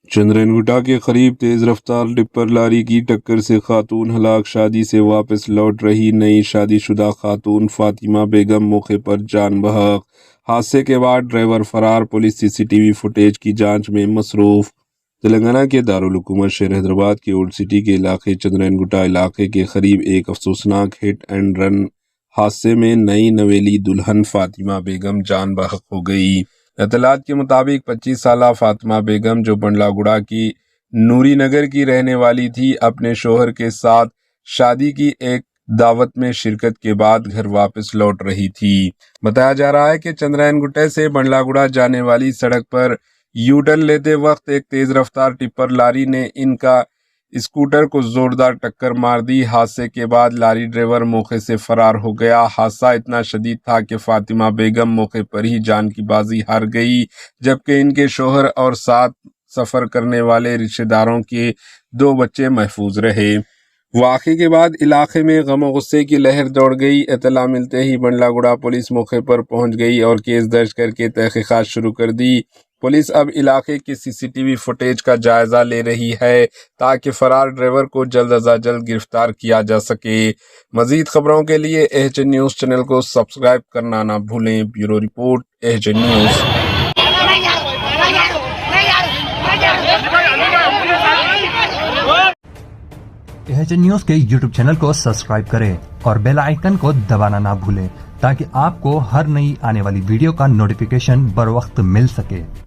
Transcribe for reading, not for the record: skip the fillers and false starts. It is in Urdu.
چندرین گٹا کے قریب تیز رفتار ٹپر لاری کی ٹکر سے خاتون ہلاک، شادی سے واپس لوٹ رہی نئی شادی شدہ خاتون فاطمہ بیگم موقع پر جان بحق، حادثے کے بعد ڈرائیور فرار، پولیس سی سی ٹی وی فوٹیج کی جانچ میں مصروف۔ تلنگانہ کے دارالحکومت شہر حیدرآباد کے اولڈ سٹی کے علاقے چندرین گٹا علاقے کے قریب ایک افسوسناک ہٹ اینڈ رن حادثے میں نئی نویلی دلہن فاطمہ بیگم جان بحق ہو گئی۔ اطلاعات کے مطابق 25 سالہ فاطمہ بیگم، جو بنڈلا گڑا کی نوری نگر کی رہنے والی تھی، اپنے شوہر کے ساتھ شادی کی ایک دعوت میں شرکت کے بعد گھر واپس لوٹ رہی تھی۔ بتایا جا رہا ہے کہ چندرین گٹے سے بنڈلا گڑا جانے والی سڑک پر یو ٹرن لیتے وقت ایک تیز رفتار ٹپر لاری نے ان کا اسکوٹر کو زوردار ٹکر مار دی۔ حادثے کے بعد لاری ڈرائیور موقع سے فرار ہو گیا۔ حادثہ اتنا شدید تھا کہ فاطمہ بیگم موقع پر ہی جان کی بازی ہار گئی، جبکہ ان کے شوہر اور ساتھ سفر کرنے والے رشتہ داروں کے 2 بچے محفوظ رہے۔ واقعے کے بعد علاقے میں غم و غصے کی لہر دوڑ گئی۔ اطلاع ملتے ہی بنڈلا گڑا پولیس موقع پر پہنچ گئی اور کیس درج کر کے تحقیقات شروع کر دی۔ پولیس اب علاقے کی سی سی ٹی وی فوٹیج کا جائزہ لے رہی ہے تاکہ فرار ڈرائیور کو جلد از جلد گرفتار کیا جا سکے۔ مزید خبروں کے لیے ایچ این نیوز چینل کو سبسکرائب کرنا نہ بھولیں۔ Bureau report, H N news. H N news کے یوٹیوب چینل کو سبسکرائب کریں اور بیل آئیکن کو دبانا نہ بھولیں تاکہ آپ کو ہر نئی آنے والی ویڈیو کا نوٹیفیکیشن بر وقت مل سکے۔